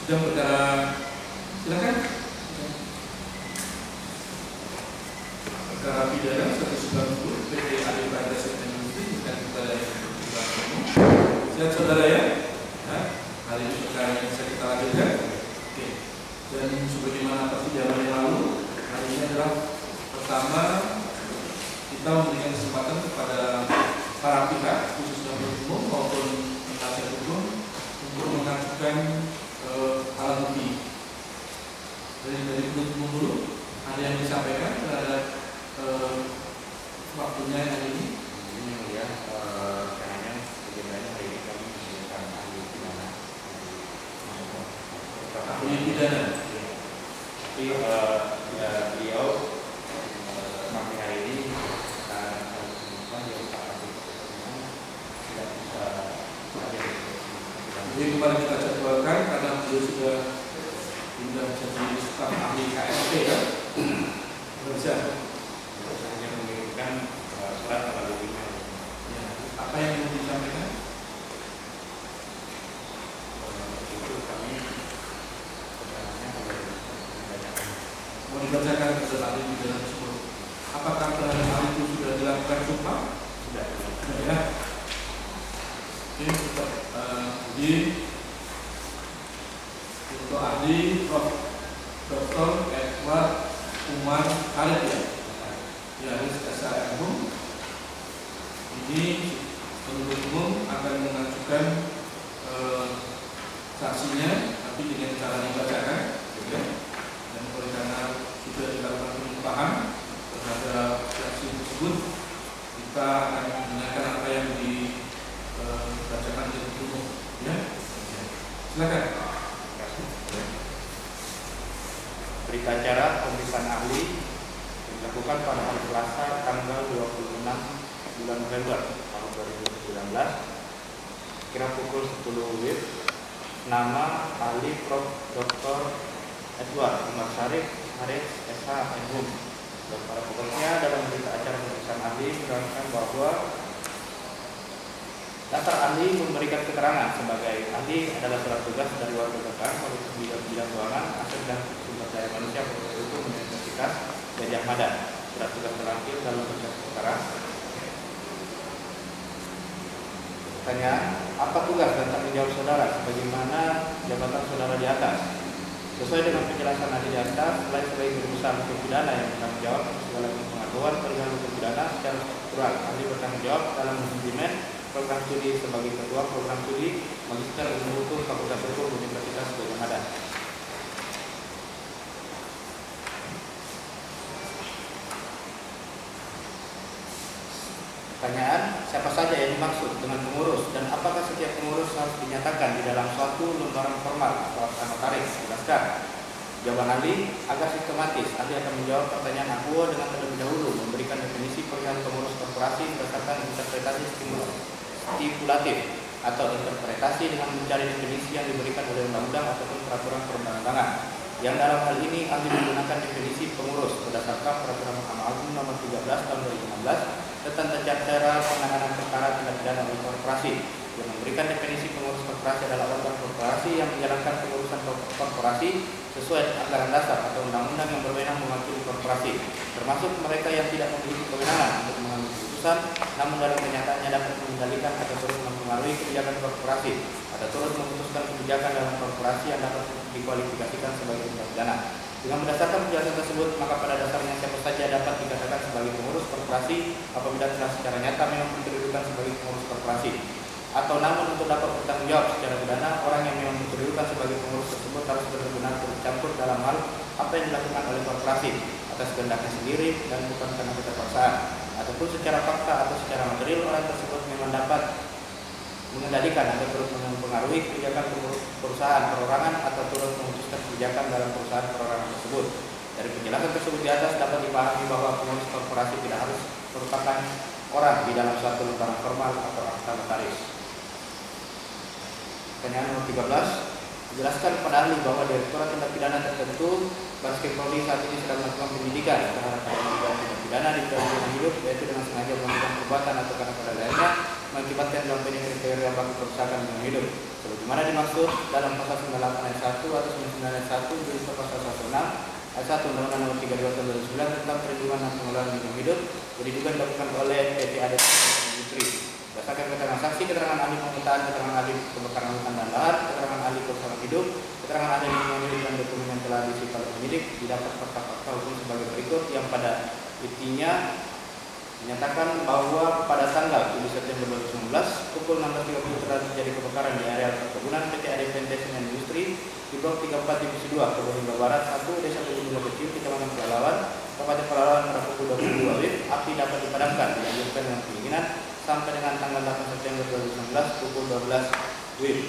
Sidang perkara, silakan. Perkara pidana 190 PT AD Pancasila Industri bukan kepada yang berkembang. Silakan saudara ya. Nah, hari ini perkara yang bisa kita lanjutkan. Oke. Dan sebagaimana persidangan yang lalu, hari ini adalah pertama kita memberikan kesempatan kepada para pihak, khususnya penuntut umum maupun penasihat hukum, untuk mengajukan alat bukti. Dari penuntut umum dulu, ada yang disampaikan terhadap waktunya hari ini. Ini ya, karena sebenarnya hari ini kami menyiapkan ahli pidana. Ahli pidana. Tapi beliau sampai hari ini tidak bisa hadir. Jadi kemarin kita jadwalkan karena beliau sudah jadi staf ahli KSP kan? Bisa. Hanya mengirimkan surat melalui email. Ya. Apa yang ingin disampaikan? Itu kami sebenarnya Mau dibacakan kepada ahli pidana tersebut. Apakah terhadap hal itu sudah dilakukan sumpah? sudah Ya. Ini tetap jadi untuk ahli Prof. Dr. Edward Umar Khalid ya. Ya, ini SHM. Ini penuntut umum akan mengajukan saksinya, tapi dengan cara dibacakan, ya. Dan oleh karena sudah dilakukan penyumpahan terhadap saksi tersebut, kita akan mendengarkan apa yang dibacakan di umum, ya. Silakan. Berita acara pemeriksaan ahli dilakukan pada hari Selasa tanggal 26 bulan November tahun 2019 kira pukul 10 WIB. Nama ahli Prof. Dr. Edward Umar Syarif Haris SH MHum. Dan pada pokoknya dalam berita acara pemeriksaan ahli menerangkan bahwa dasar ahli memberikan keterangan sebagai ahli adalah surat tugas dari warga negara Komisi Bidang Keuangan, Aset dan Sumber Daya Manusia Fakultas Hukum Universitas Gadjah Mada. Surat tugas terlampir dalam berkas perkara. Pertanyaan, apa tugas dan tanggung jawab saudara sebagaimana jabatan saudara di atas? Sesuai dengan penjelasan ahli di atas, selain sebagai guru besar hukum pidana yang bertanggung jawab segala pengetahuan perihal hukum pidana secara struktural, ahli bertanggung jawab dalam manajemen program studi sebagai ketua program studi Magister Ilmu Hukum Fakultas Hukum Universitas Gadjah Mada. Pertanyaan, siapa saja yang dimaksud dengan pengurus dan apakah setiap pengurus harus dinyatakan di dalam suatu lembaran formal atau akta notaris? Jelaskan. Jawaban ahli agak sistematis. Ahli akan menjawab pertanyaan akuo dengan terlebih dahulu memberikan definisi perihal pengurus korporasi berdasarkan interpretasi stipulatif atau interpretasi dengan mencari definisi yang diberikan oleh undang-undang ataupun peraturan perundang-undangan. Yang dalam hal ini ahli menggunakan definisi pengurus berdasarkan Peraturan Mahkamah Agung Nomor 13 Tahun 2016 tentang tata cara penanganan perkara tindak pidana oleh korporasi. Yang memberikan definisi pengurus korporasi adalah organ korporasi yang menjalankan pengurusan korporasi sesuai anggaran dasar atau undang-undang yang berwenang mewakili korporasi, termasuk mereka yang tidak memiliki kewenangan untuk mengambil keputusan, namun dalam kenyataannya dapat mengendalikan atau turut mempengaruhi kebijakan korporasi atau turut memutuskan kebijakan dalam korporasi yang dapat dikualifikasikan sebagai tindak pidana. Dengan berdasarkan penjelasan tersebut, maka pada dasarnya siapa saja dapat dikatakan sebagai pengurus korporasi apabila telah secara nyata memang dikedudukan sebagai pengurus korporasi. Atau namun untuk dapat bertanggung jawab secara pidana, orang yang memang dikedudukan sebagai pengurus tersebut harus benar-benar tercampur dalam hal apa yang dilakukan oleh korporasi atas kehendaknya sendiri dan bukan karena keterpaksaan, ataupun secara fakta atau secara material orang tersebut memang dapat mengendalikan atau turut mempengaruhi kebijakan perusahaan perorangan atau turut memutuskan kebijakan dalam perusahaan perorangan tersebut. Dari penjelasan tersebut di atas dapat dipahami bahwa pengurus korporasi tidak harus merupakan orang di dalam suatu lembaran formal atau akta notaris. Pertanyaan nomor 13, jelaskan kepada ahli bahwa Direktorat Tindak Pidana tertentu Baris Krim Polri saat ini sedang melakukan penyidikan terhadap tindak pidana di bidang lingkungan hidup, yaitu dengan sengaja melakukan perbuatan atau karena pada lainnya mengakibatkan dalam kriteria baku kerusakan lingkungan hidup. sebagaimana dimaksud dalam pasal 98 ayat 1 atau 99 ayat 1 junto pasal 106 ayat 1 Undang-Undang Nomor 32 Tahun 2009 tentang perlindungan dan pengelolaan lingkungan hidup yang diduga dilakukan oleh PT ADP Industri. Berdasarkan keterangan saksi, keterangan ahli pemetaan, keterangan ahli kebakaran hutan dan lahan, keterangan ahli kelestarian hidup, keterangan ahli lingkungan hidup dan dokumen yang telah disita oleh penyidik, didapat fakta-fakta hukum sebagai berikut yang pada intinya menyatakan bahwa pada tanggal 7 September 2019 pukul 16.30 telah terjadi kebakaran di area perkebunan PT ADP Plantation Industri di Blok 34 Divisi 2 Kebun Rimba Barat 1 Desa Bendungan Kecil, Kecamatan Pelalawan, Kabupaten Pelalawan pada pukul 22 WIB. Api dapat dipadamkan dilanjutkan dengan pendinginan sampai dengan tanggal 8 September 2019 pukul 12 WIB.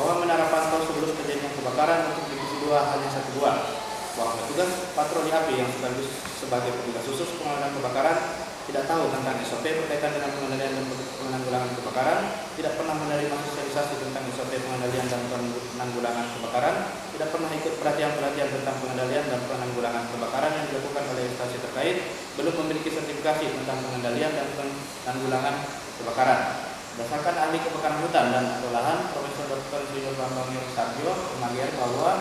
Bahwa menara pantau sebelum terjadinya kebakaran untuk Divisi 2 hanya 1 buah. Bahwa petugas patroli api yang sekaligus sebagai petugas khusus penanganan kebakaran tidak tahu tentang SOP berkaitan dengan pengendalian dan penanggulangan kebakaran, tidak pernah menerima sosialisasi tentang SOP pengendalian dan penanggulangan kebakaran, tidak pernah ikut pelatihan-pelatihan tentang pengendalian dan penanggulangan kebakaran yang dilakukan oleh instansi terkait, belum memiliki sertifikasi tentang pengendalian dan penanggulangan kebakaran. Berdasarkan ahli kebakaran hutan dan lahan, Profesor Dr. Sri Bambang Sarjo mengajar bahwa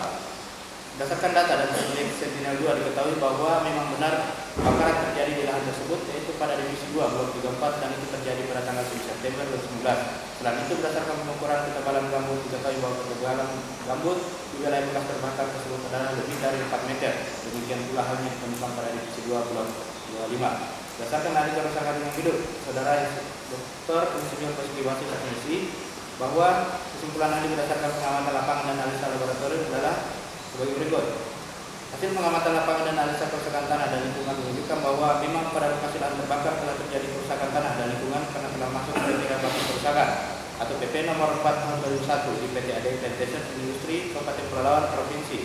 berdasarkan data dan proyek Sentinel 2 diketahui bahwa memang benar kebakaran terjadi di lahan tersebut, yaitu pada Divisi 2 Blok 34 dan itu terjadi pada tanggal 7 September 2019. Selain itu berdasarkan pengukuran ketebalan gambut diketahui bahwa ketebalan gambut di wilayah bekas terbakar tersebut adalah lebih dari 4 meter. Demikian pula halnya ditemukan pada Divisi 2 Blok 25. Berdasarkan ahli kerusakan lingkungan hidup, Saudara Dr. Insinyur Basuki Wasis Akmisi, bahwa kesimpulan ahli berdasarkan pengamatan lapangan dan analisa laboratorium adalah sebagai berikut. Hasil pengamatan lapangan dan analisa kerusakan tanah dan lingkungan menunjukkan bahwa memang pada lokasi lahan terbakar telah terjadi kerusakan tanah dan lingkungan karena telah masuk kriteria baku kerusakan atau PP nomor 4 tahun 2001 di PT ADP Plantation Industri Kabupaten Pelalawan Provinsi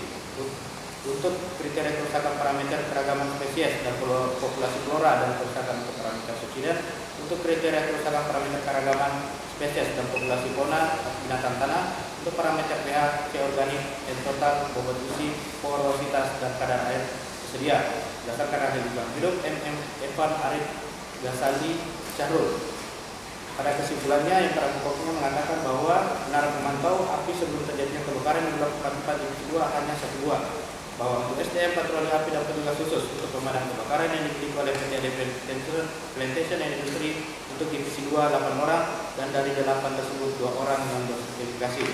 untuk kriteria kerusakan parameter keragaman spesies dan populasi flora dan kerusakan untuk parameter subsiden, untuk kriteria kerusakan parameter keragaman spesies dan populasi fauna binatang tanah, untuk parameter pH, pH organik, total, bobot isi, porositas dan kadar air tersedia. Berdasarkan ahli lingkungan hidup MM Evan Arif Ghazali Syahrul. Pada kesimpulannya yang pada pokoknya mengatakan bahwa menara pemantau api sebelum terjadinya kebakaran di Blok 44 Divisi 2 hanya 1 buah. Bahwa untuk SDM patroli api dan petugas khusus untuk pemadam kebakaran yang dimiliki oleh PT ADP Plantation Industri untuk Divisi 2 8 orang dan dari 8 tersebut 2 orang yang bersertifikasi.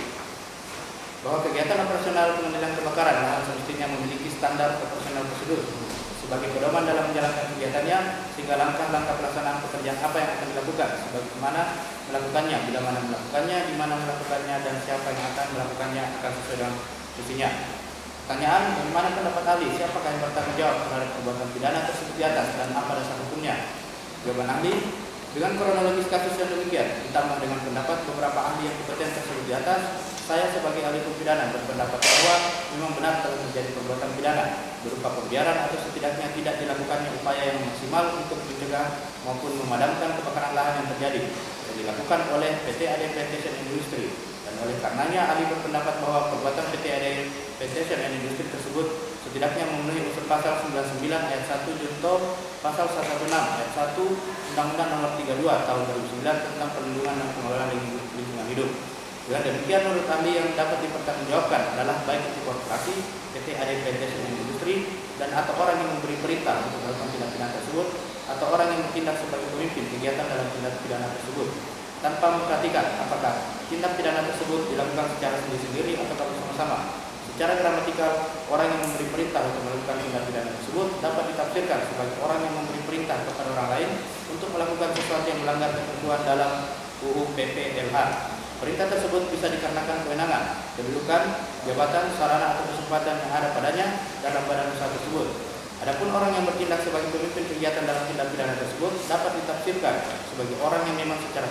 Bahwa kegiatan operasional pengendalian kebakaran lahan semestinya memiliki standar operasional prosedur sebagai pedoman dalam menjalankan kegiatannya, sehingga langkah-langkah pelaksanaan pekerjaan apa yang akan dilakukan, sebagaimana melakukannya, bila mana melakukannya, di mana melakukannya, dan siapa yang akan melakukannya akan sesuai dengan fungsinya. Pertanyaan, bagaimana pendapat ahli? Siapakah yang bertanggung jawab terhadap perbuatan pidana tersebut di atas dan apa dasar hukumnya? Jawaban ahli, dengan kronologis kasus yang demikian, ditambah dengan pendapat beberapa ahli yang kompeten tersebut di atas, saya sebagai ahli hukum pidana berpendapat bahwa memang benar telah terjadi perbuatan pidana berupa pembiaran atau setidaknya tidak dilakukannya upaya yang maksimal untuk mencegah maupun memadamkan kebakaran lahan yang terjadi yang dilakukan oleh PT ADP Plantation Industri. Dan oleh karenanya ahli berpendapat bahwa perbuatan PT ADP Plantation Industri tersebut setidaknya memenuhi unsur pasal 99 ayat 1 junto pasal 116 ayat 1 Undang-Undang Nomor 32 Tahun 2009 tentang perlindungan dan pengelolaan lingkungan hidup. Dengan demikian, menurut ahli yang dapat dipertanggungjawabkan adalah baik itu korporasi, PT ADP Plantation Industri, dan atau orang yang memberi perintah untuk melakukan tindak pidana tersebut, atau orang yang bertindak sebagai pemimpin kegiatan dalam tindak pidana tersebut, tanpa memperhatikan apakah tindak pidana tersebut dilakukan secara sendiri-sendiri atau bersama-sama. Secara gramatikal, orang yang memberi perintah untuk melakukan tindak pidana tersebut dapat ditafsirkan sebagai orang yang memberi perintah kepada orang lain untuk melakukan sesuatu yang melanggar ketentuan dalam UU PPLH. Perintah tersebut bisa dikarenakan kewenangan, kedudukan, jabatan, sarana atau kesempatan yang ada padanya dalam badan usaha tersebut. Adapun orang yang bertindak sebagai pemimpin kegiatan dalam tindak pidana tersebut dapat ditafsirkan sebagai orang yang memang secara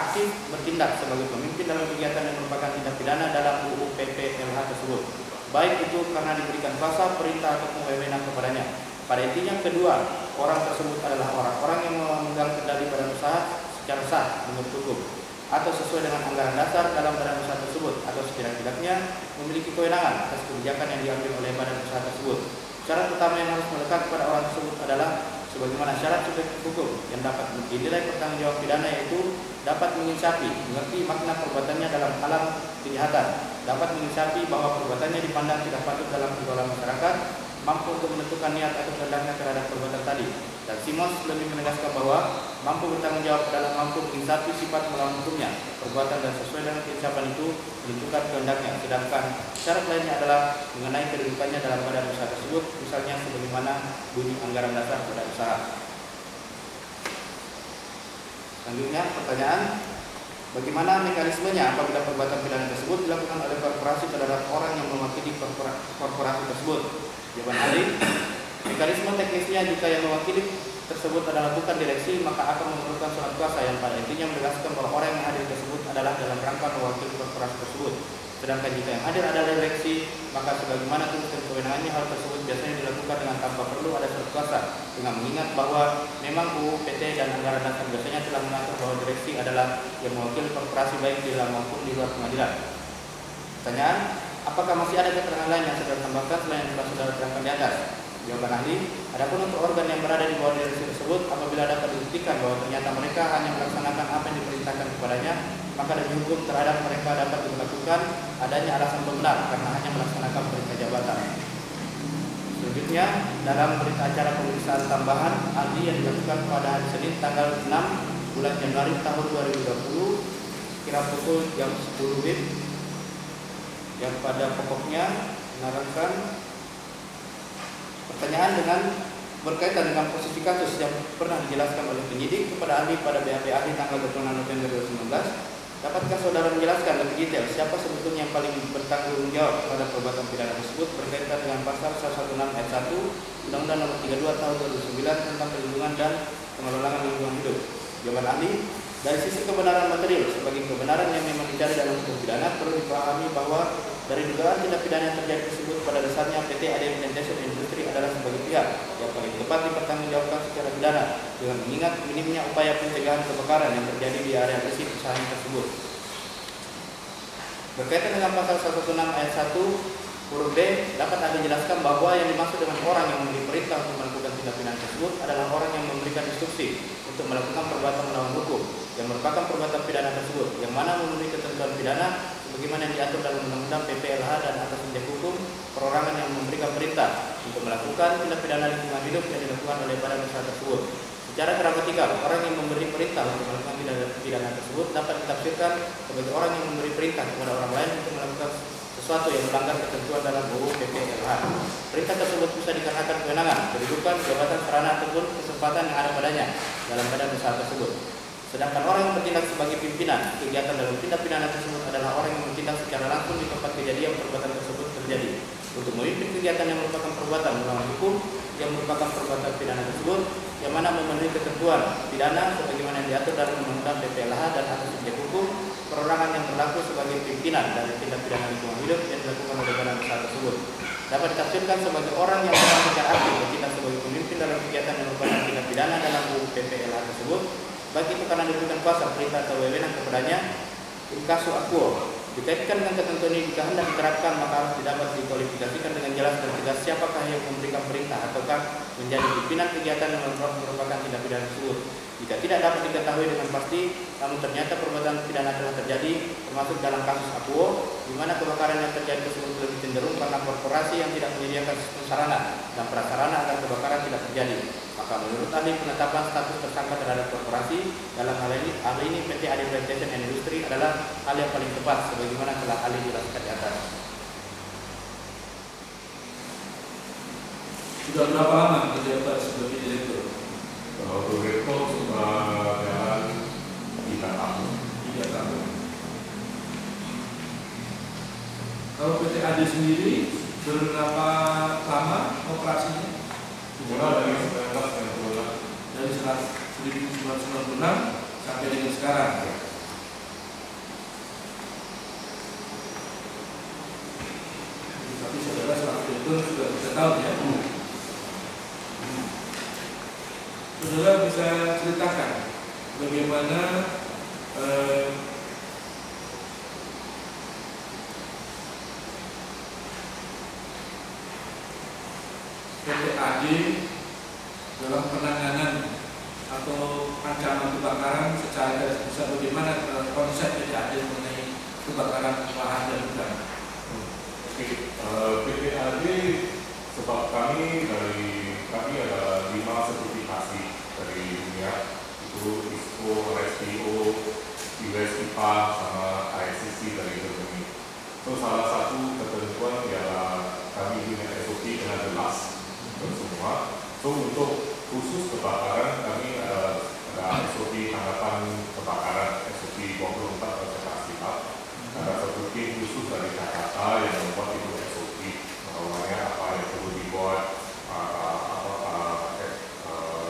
aktif bertindak sebagai pemimpin dalam kegiatan yang merupakan tindak pidana dalam UU PPLH tersebut, baik itu karena diberikan kuasa, perintah ataupun wewenang kepadanya. Pada intinya kedua orang tersebut adalah orang-orang yang memegang kendali badan usaha secara sah menurut hukum atau sesuai dengan anggaran dasar dalam badan usaha tersebut, atau setidak-tidaknya memiliki kewenangan atas kebijakan yang diambil oleh badan usaha tersebut. Syarat utama yang harus melekat kepada orang tersebut adalah sebagaimana syarat subjektif hukum yang dapat dinilai pertanggungjawab pidana, yaitu dapat menginsafi, mengerti makna perbuatannya dalam alam kejahatan, dapat menginsafi bahwa perbuatannya dipandang tidak patut dalam pergaulan masyarakat, mampu untuk menentukan niat atau kehendaknya terhadap perbuatan tadi. Dan Simons lebih menegaskan bahwa mampu bertanggung jawab adalah mampu menginsafi sifat melawan hukumnya, perbuatan dan sesuai dengan keinsapan itu menentukan kehendaknya. Sedangkan syarat lainnya adalah mengenai kedudukannya dalam badan usaha tersebut, misalnya sebagaimana bunyi anggaran dasar badan usaha. Selanjutnya pertanyaan, bagaimana mekanismenya apabila perbuatan pidana tersebut dilakukan oleh korporasi terhadap orang yang mewakili korporasi tersebut? Jawaban ahli, mekanisme teknisnya jika yang mewakili tersebut adalah bukan direksi, maka akan memerlukan surat kuasa yang pada intinya menegaskan bahwa orang yang hadir tersebut adalah dalam rangka mewakili korporasi tersebut. Sedangkan jika yang hadir adalah direksi, maka sebagaimana tugas dan kewenangannya, hal tersebut biasanya dilakukan dengan tanpa perlu ada surat kuasa, dengan mengingat bahwa memang UU PT dan anggaran dasar biasanya telah mengatur bahwa direksi adalah yang mewakili korporasi baik di dalam maupun di luar pengadilan. Pertanyaan, apakah masih ada keterangan lain yang saudara tambahkan selain yang telah saudara terangkan di atas? Jawaban ahli, adapun untuk organ yang berada di bawah direksi tersebut, apabila dapat dibuktikan bahwa ternyata mereka hanya melaksanakan apa yang diperintahkan kepadanya, maka demi hukum terhadap mereka dapat dilakukan adanya alasan pembenar karena hanya melaksanakan perintah jabatan. Selanjutnya, dalam berita acara pemeriksaan tambahan ahli yang dilakukan pada hari Senin tanggal 6 bulan Januari tahun 2020 kira pukul jam 10 WIB, yang pada pokoknya menerangkan pertanyaan dengan berkaitan dengan posisi kasus yang pernah dijelaskan oleh penyidik kepada ahli pada BAP ahli tanggal 26 November 2019. Dapatkah saudara menjelaskan lebih detail siapa sebetulnya yang paling bertanggung jawab terhadap perbuatan pidana tersebut berkaitan dengan pasal 116 ayat 1 Undang-Undang Nomor 32 Tahun 2009 tentang perlindungan dan pengelolaan lingkungan hidup? Jawaban ahli, dari sisi kebenaran material sebagai kebenaran yang memang dicari dalam hukum pidana, perlu dipahami bahwa dari dugaan tindak pidana yang terjadi tersebut pada dasarnya PT ADM Plantation Industri adalah sebagai pihak yang paling tepat dipertanggungjawabkan secara pidana dengan mengingat minimnya upaya pencegahan kebakaran yang terjadi di area bersih usahanya tersebut. Berkaitan dengan pasal 116 ayat 1 huruf B, dapat Anda jelaskan bahwa yang dimaksud dengan orang yang memberi perintah untuk melakukan tindak pidana tersebut adalah orang yang memberikan instruksi untuk melakukan perbuatan melawan hukum yang merupakan perbuatan pidana tersebut, yang mana memenuhi ketentuan pidana sebagaimana yang diatur dalam Undang-Undang PPLH dan atas subjek hukum perorangan yang memberikan perintah untuk melakukan tindak pidana lingkungan hidup yang dilakukan oleh badan usaha tersebut. Secara gramatikal, orang yang memberi perintah untuk melakukan tindak pidana tersebut dapat ditafsirkan sebagai orang yang memberi perintah kepada orang lain untuk melakukan sesuatu yang melanggar ketentuan dalam UU PPLH. Perintah tersebut bisa dikarenakan kewenangan, kedudukan, jabatan, sarana ataupun kesempatan yang ada padanya dalam badan usaha tersebut. Sedangkan orang yang bertindak sebagai pimpinan kegiatan dalam tindak pidana tersebut adalah orang yang bertindak secara langsung di tempat kejadian perbuatan tersebut terjadi untuk memimpin kegiatan yang merupakan perbuatan melawan hukum yang merupakan perbuatan pidana tersebut, yang mana memenuhi ketentuan pidana sebagaimana yang diatur dalam Undang-Undang PPLH dan atas subjek hukum perorangan yang berlaku sebagai pimpinan dari tindak pidana lingkungan hidup yang dilakukan oleh badan usaha tersebut. Dapat ditafsirkan sebagai orang yang secara aktif bertindak sebagai pemimpin dalam kegiatan yang merupakan tindak pidana dalam UU PPLH tersebut, baik itu karena diberikan kuasa, perintah atau wewenang kepadanya in casu aquo. Dikaitkan dengan ketentuan ini, jika hendak diterapkan maka harus dapat dikualifikasikan dengan jelas dan tegas siapakah yang memberikan perintah ataukah menjadi pimpinan kegiatan yang merupakan tindak pidana tersebut. Jika tidak dapat diketahui dengan pasti, namun ternyata perbuatan pidana telah terjadi, termasuk dalam kasus Aquo, di mana kebakaran yang terjadi tersebut lebih cenderung karena korporasi yang tidak menyediakan sistem sarana dan prasarana agar kebakaran tidak terjadi. Maka menurut ahli, penetapan status tersangka terhadap korporasi dalam hal ini PT ADM Plantation Industri adalah hal yang paling tepat sebagaimana telah ahli jelaskan di atas. Sudah berapa lama menjabat sebagai direktur? Kalau direktur sudah jalan 3 tahun. 3 tahun. Kalau PT AD sendiri berapa lama operasinya? Mulai dari 1996. Dari 1996 sampai dengan sekarang. Tapi saudara setelah itu sudah bisa tahu ya. Saudara bisa ceritakan bagaimana PT AD dalam penanganan atau ancaman kebakaran secara garis besar bagaimana konsep PTAD mengenai kebakaran lahan dan hutan? PTAD sebab kami ada 5 sertifikasi dari dunia, itu ISO, RSPO, US IPA sama ISCC dari Germany. So salah satu ketentuan ialah kami punya SOP kena jelas untuk semua. So untuk khusus kebakaran kami ada SOP tanggapan kebakaran, SOP 24 sertifikat. Ada satu tim khusus dari Jakarta yang membuat itu SOP, bahwanya apa yang perlu dibuat,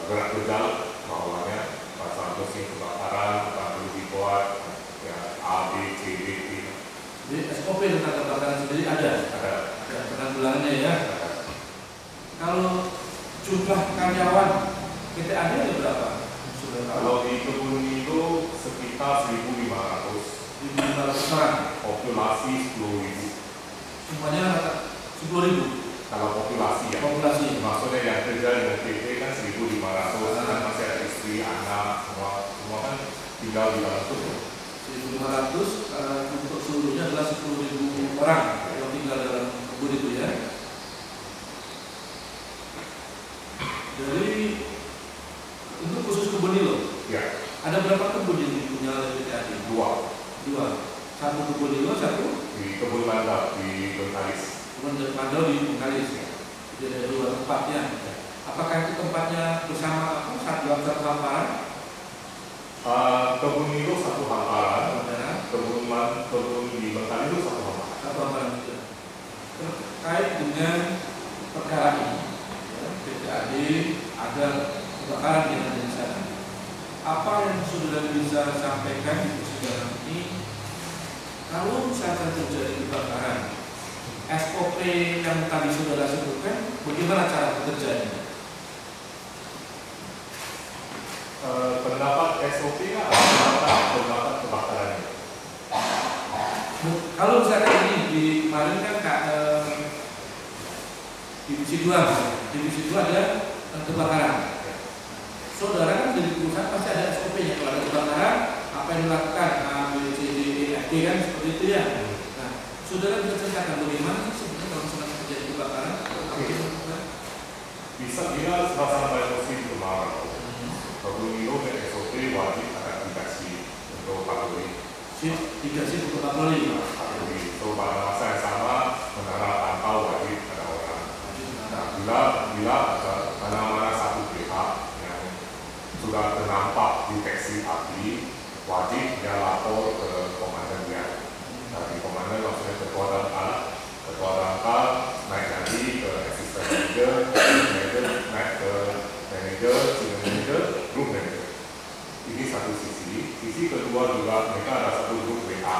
gerak gedal, bahwanya pasal mesin kebakaran apa perlu dibuat, ya A, B, C, D, E. Jadi SOP tentang kebakaran sendiri ada penanggulangannya ya. Kalau jumlah karyawan PTAD ada berapa? Kalau di kebun itu sekitar 1.500 orang. Populasi 10.000. Semuanya 10.000. Kalau populasi ya. Populasi. Maksudnya yang kerja dengan PT kan 1.500, kan masih ada istri, anak, semua kan tinggal di dalam itu. 1.500 untuk seluruhnya adalah 10.000 orang yang tinggal dalam kebun itu ya. Jadi untuk khusus kebun Nilo, Ya. ada berapa kebun yang dipunya oleh PTAD? Dua. Satu kebun Nilo, satu Di kebun Mandar di Bengkalis. kebun Mandau di Bengkalis. Jadi ada 2 tempatnya. Apakah itu tempatnya bersama dalam satu hamparan? Kebun itu satu hamparan, Saudara, kebun di Bengkalis itu satu hamparan. satu hamparan juga. Terkait dengan perkara ini, ya, PTAD ada kebakaran yang ada di sana. Apa yang saudara bisa sampaikan di persidangan ini? Kalau misalkan terjadi kebakaran, SOP yang tadi saudara sebutkan, bagaimana cara bekerjanya? Pendapat SOP-nya atau pendapat kebakarannya? Kalau misalkan ini di kemarin kan divisi 2 ada kebakaran. Saudara kan dari perusahaan pasti ada SOP-nya. Kalau ada kebakaran, apa yang dilakukan? A, B, C, D, E, F, G kan seperti itu ya. Nah, saudara bisa ceritakan bagaimana sebenarnya kalau misalkan terjadi kebakaran? Bisa dia serasa baik posisi kemarau. Kebun itu dan SOP wajib ada dikasih untuk patroli. Dikasih untuk patroli. So pada masa yang sama menara pantau wajib ada orang. Nah, bila ada mana satu pihak yang sudah ternampak deteksi api, wajib dia lapor ke komandan dia. Dari komandan maksudnya ketua damkar naik nanti ke asisten manager naik ke manager, senior manager, group manager. Ini satu sisi. Sisi kedua juga mereka ada satu grup WA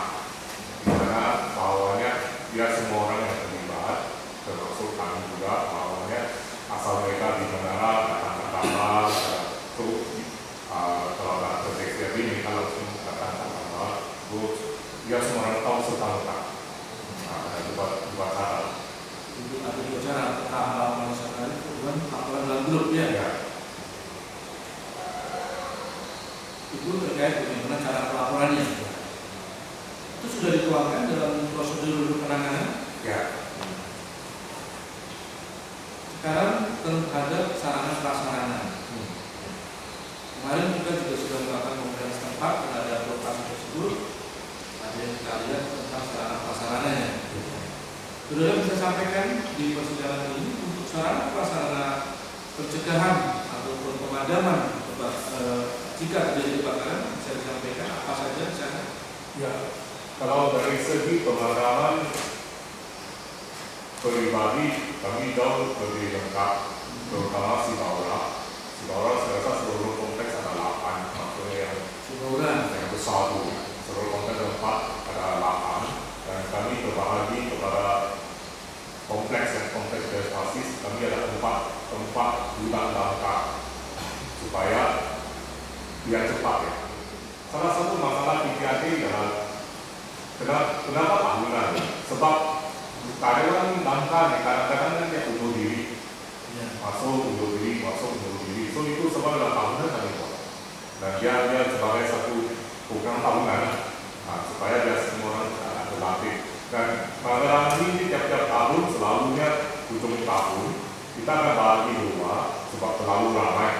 di mana bahwanya tidak semua orang yang terlibat, termasuk kami juga, bahwanya asal mereka di menara datang ke kapal, kalau ada terdeteksi mereka langsung datang ke kapal, terus dia semua orang tahu serta-merta. Ada dua cara. Itu ada 2 cara. Pertama misalkan kemudian laporan dalam grup ya. Itu terkait bagaimana cara pelaporannya. Itu sudah dituangkan dalam prosedur penanganan. Ya. Sekarang terhadap sarana prasarana. Kemarin kita juga sudah melakukan pemeriksaan setempat terhadap lokasi tersebut. Ada yang kita lihat tentang sarana prasarananya. Saudara bisa sampaikan di persidangan ini untuk sarana prasarana pencegahan ataupun pemadaman jika terjadi kebakaran, bisa disampaikan apa saja di sana? Ya, kalau dari segi pemadaman pribadi kami jauh lebih lengkap, terutama Sibaura. Sibaura saya rasa seluruh kompleks ada 8, maksudnya yang besar itu. Seluruh kompleks 4 ada 8, dan kami berbahagi kepada kompleks basis kami ada tempat gudang damkar supaya biar cepat ya. Salah satu masalah PTAD adalah kenapa tahunan? Sebab karyawan damkar kadang-kadang kan dia undur diri, masuk undur diri, ujung tahun kita akan bagi dua sebab terlalu ramai.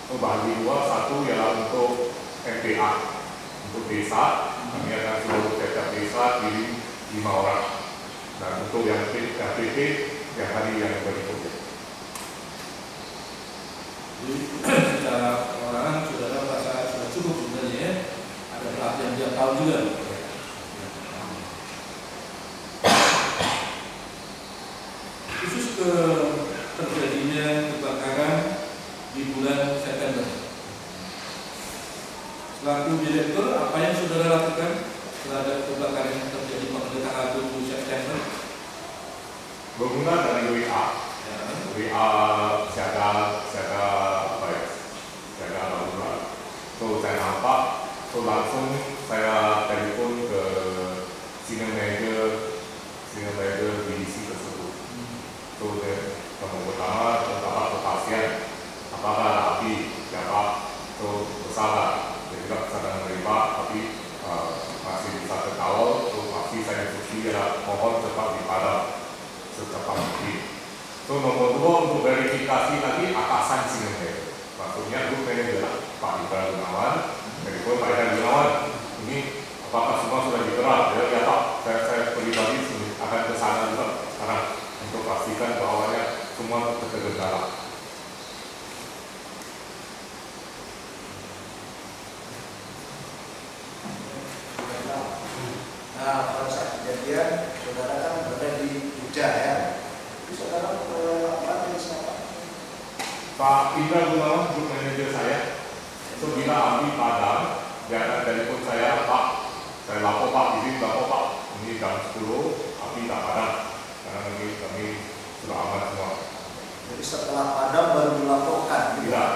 So, bagi dua, satu ialah untuk MPA, untuk desa. Kami akan suruh setiap desa kirim 5 orang. Dan untuk yang PT yang hari yang berikutnya. Jadi secara perorangan saudara merasa sudah cukup sebenarnya ya. Ada pelatihan tiap tahun juga. Khusus ke terjadinya kebakaran di bulan September. Selaku direktur, apa yang saudara lakukan terhadap kebakaran yang terjadi pada tanggal 7 September? Bermula dari WA. WA siaga apa ya? Siaga darurat. So saya nampak, so langsung saya telepon ke senior manager divisi tersebut. So pertama ke pasien, apakah ada api, siapa, so bersalah, dia tidak sadar menerima, tapi masih bisa terkawal. So pasti saya instruksi adalah mohon cepat dipadam secepat mungkin. So nomor 2 untuk verifikasi lagi atasan senior manager. Maksudnya grup manager Pak Indra Gunawan, telepon Pak Indra Gunawan, ini apakah semua sudah diterap? Ya Pak, saya pribadi akan ke sana juga sekarang untuk pastikan bahwa semua terkendali. Nah, pada saat kejadian, saudara kan berada di Jogja ya. Jadi saudara apa yang siapa? Pak Indra Gunawan, grup manager saya. So bila api padam, dia akan telepon saya, Pak, saya lapor Pak, izin lapor Pak. Ini jam 10, api tak padam. Karena kami sudah aman semua. Jadi setelah padam baru dilaporkan. Tidak.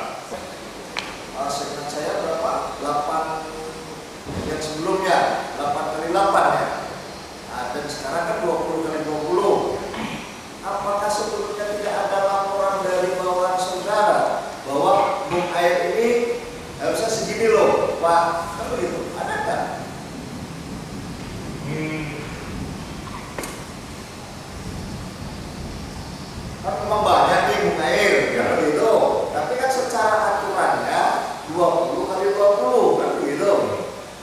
Seingat saya berapa? 8 yang sebelumnya, 8 kali 8 ya. Nah, dan sekarang kan 20 kali 20. Apakah sebelumnya tidak ada laporan dari bawahan saudara bahwa bung air ini harusnya segini loh, Pak? Kan begitu? Ada nggak? Kan memang banyak nih bung air, kan begitu. Tapi kan secara aturannya 20 kali 20, kan begitu.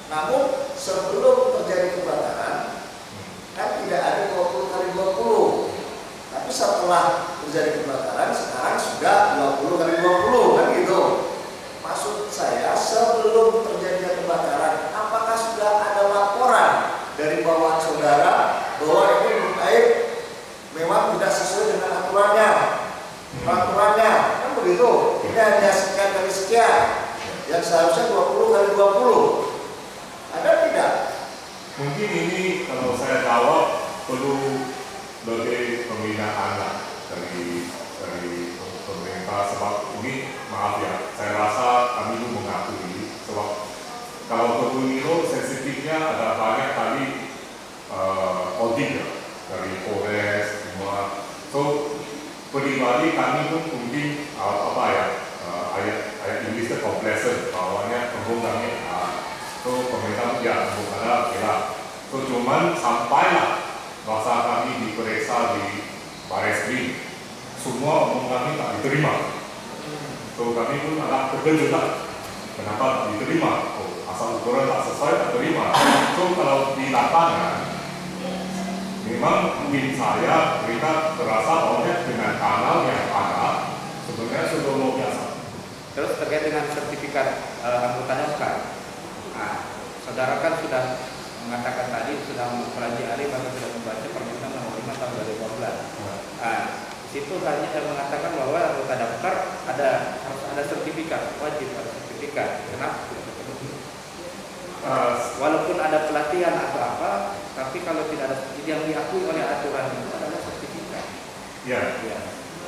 Namun sebelum terjadi kebakaran kan tidak ada 20 kali 20. Tapi setelah terjadi kebakaran sekarang sudah 20 kali 20, kan gitu. Maksud saya sebelum terjadinya kebakaran, apakah sudah ada laporan dari bawahan saudara bahwa ini bung air memang tidak sesuai dengan aturannya? Peraturannya kan begitu. Ini hanya sekian kali sekian, yang seharusnya 20 kali 20. Ada tidak? Mungkin ini kalau saya jawab perlu lebih pembinaan dari pemerintah, sebab ini maaf ya, saya rasa kami itu mengakui sebab kalau Pergunino sensitifnya ada banyak kali audit dari Polres semua. So pribadi kami pun mungkin ayat Inggris complacent bawahnya tembung kami. So pemerintah ya tembung ada kira. So cuman sampailah masa kami diperiksa di Barreskrim, semua omong kami tak diterima. So kami pun agak terkejut lah, kenapa tak diterima? Oh, asal ukuran tak sesuai tak terima. So kalau di lapangan, memang mungkin saya mereka terasa oleh dengan kanal yang ada sebenarnya sudah luar biasa. Terus terkait dengan sertifikat anggota Daskar, nah, saudara kan sudah mengatakan tadi sudah mempelajari bahkan sudah membaca Permendak Nomor 5 Tahun 2012. Nah, situ hanya mengatakan bahwa anggota daftar harus ada sertifikat, wajib ada sertifikat. Kenapa? Walaupun ada pelatihan atau apa, tapi kalau tidak ada yang diakui oleh aturan itu adalah sertifikat. Ya.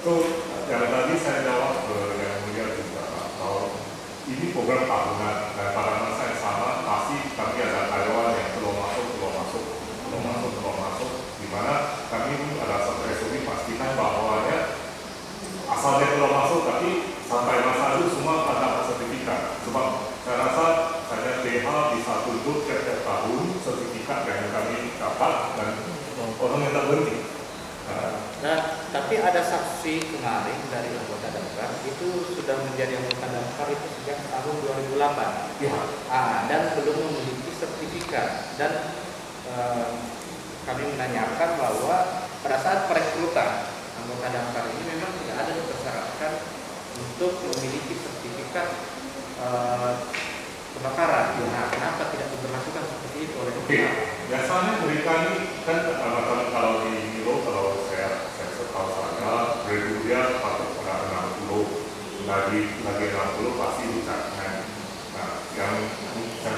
So yang tadi saya jawab ke yang mulia juga bahwa ini program tahunan dan pada masa yang sama pasti kami ada karyawan yang belum masuk, di mana kami ada satu SOP pastikan bahwa asal dia belum masuk tapi sampai masa itu semua ada sertifikat. Sebab saya rasa saya PH bisa tuntut setiap tahun sertifikat yang kami dapat dan orang yang tak berhenti. Nah, tapi ada saksi kemarin dari anggota Damkar itu sudah menjadi anggota Damkar itu sejak tahun 2008. Ya. Dan belum memiliki sertifikat. Dan kami menanyakan bahwa pada saat perekrutan anggota Damkar ini memang tidak ada dipersyaratkan untuk memiliki sertifikat kebakaran. Nah, kenapa tidak diberlakukan seperti itu oleh Damkar? Biasanya mereka ini kan kalau di Milo, kalau saya setahu saya, grade dia patut pada 60, lagi 60 pasti ucapkan. Nah, yang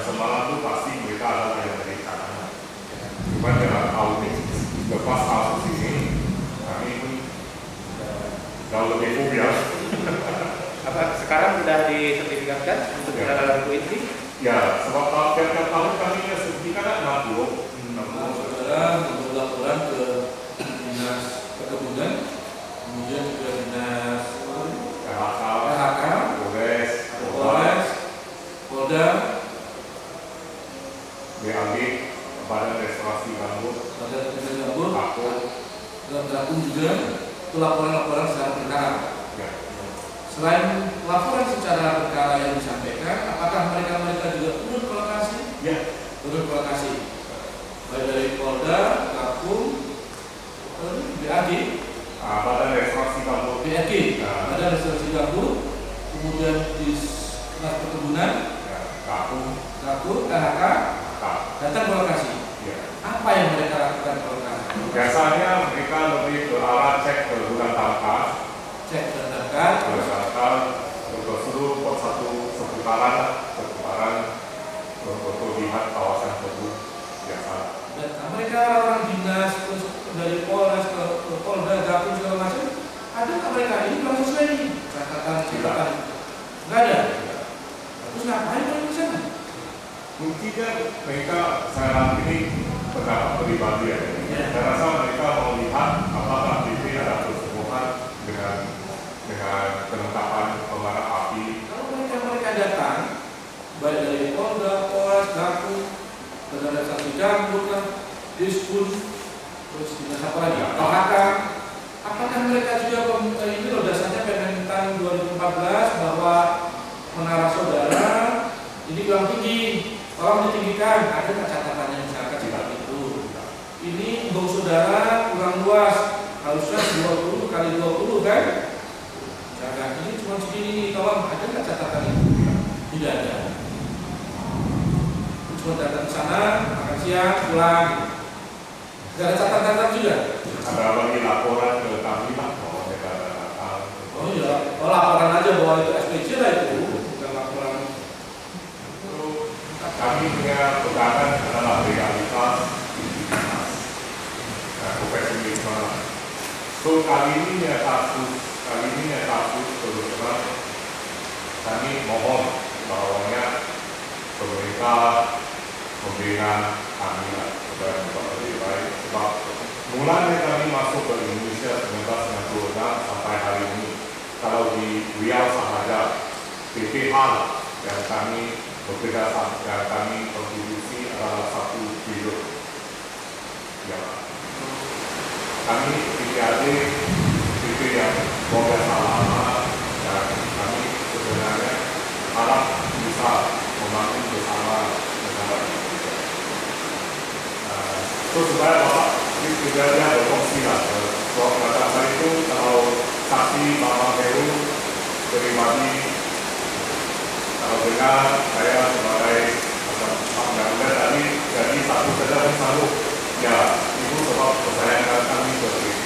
semalam itu pasti mereka ada yang dari kanan. Cuma dengan audit lepas kasus ini, kami pun jauh lebih fobia. Apa sekarang sudah disertifikatkan untuk kendaraan inti? Ya, sebab tiap tahun kami sertifikat 60. Saudara membuat laporan ke dinas perkebunan, kemudian juga dinas PHK, Polres, Polda, BAG, Badan Restorasi Gambut, dan Gabung juga itu laporan-laporan secara perkara. ya. Selain laporan secara perkara yang disampaikan, apakah mereka juga turun ke lokasi? Ya. Turun ke lokasi. Baik dari Polda, Gabung, BAG, Badan Restorasi Gambut, BAG, Badan Restorasi Gambut, kemudian di dinas perkebunan, ya. Gabung, PHK, datang ke lokasi. ya. Apa yang mereka lakukan ke lokasi? Biasanya mereka lebih ke arah cek ke gudang damkar, Cek berdasarkan untuk seluruh seputaran untuk lihat kawasan tersebut biasa. dan mereka orang dinas terus dari Polres ke Polda, Gabung segala macam, ada nggak mereka ini kalau sesuai nih catatan? Nggak ada. Terus ngapain mereka di sana? Mungkin mereka saya ini pendapat pribadi ya. Saya rasa mereka mau lihat apakah BP ada kesemuhan dengan penangkapan pemadam api. Kalau mereka datang, baik dari Polda, Polres, Gabung, Badan Restorasi Gambut, Dispun, terus dinas apa lagi? PHK. Apakah mereka juga ini loh dasarnya Permen 2014 bahwa menara saudara ini kurang tinggi, tolong ditinggikan. Ada nggak catatannya misalkan seperti itu? Ini embung saudara kurang luas, harusnya 20 kali 20 kan? Misalkan ini cuma segini, tolong ada nggak catatan itu? Tidak ada. Cuma datang ke sana, makan siang, pulang. Tidak ada catatan juga. Ada lagi laporan ke kami bahwa mereka datang. Oh iya, laporan aja bahwa itu SPC lah itu, bukan laporan. Kami punya pegangan adalah realitas profesionalisme. So kali ini ya kasus terus terang kami mohon bahwanya pemerintah membina kami supaya lebih baik. Sebab mulanya kami masuk ke Indonesia 1996 sampai hari ini, kalau di Riau sahaja PPH yang kami bekerja sama, yang kami kontribusi adalah 1 triliun. Ya. Kami PPAD PP yang bekerja lama dan kami sebenarnya harap bisa membangun bersama negara Indonesia. Terus supaya Bapak tidak berfungsi lah. Soal kata itu kalau saksi Bapak Heru pribadi, kalau dengar saya sebagai mudah-mudahan tadi jadi satu saja yang selalu ya itu sebab kesayangan kami ke PP.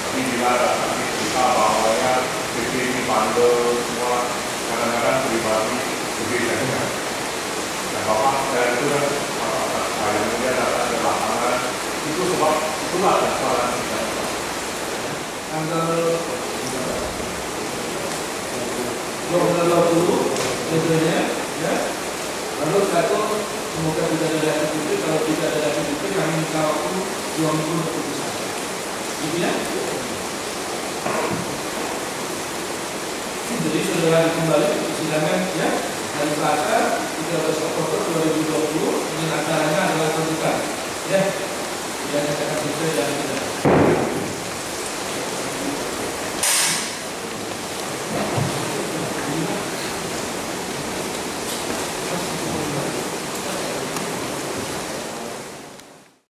Tapi bila kami kita bahwanya PP ini bandel semua kadang-kadang pribadi lebih banyak. Dan Bapak saya itu kan saya kemudian datang ke lapangan itu sebab itulah persoalan kita. Tanggal 20 tentunya, ya. Lalu satu semoga tidak ada publik, kalau tidak ada publik kami minta waktu 2 minggu untuk keputusan. Gitu ya. Jadi saudara kembali ke persidangan ya hari Selasa 13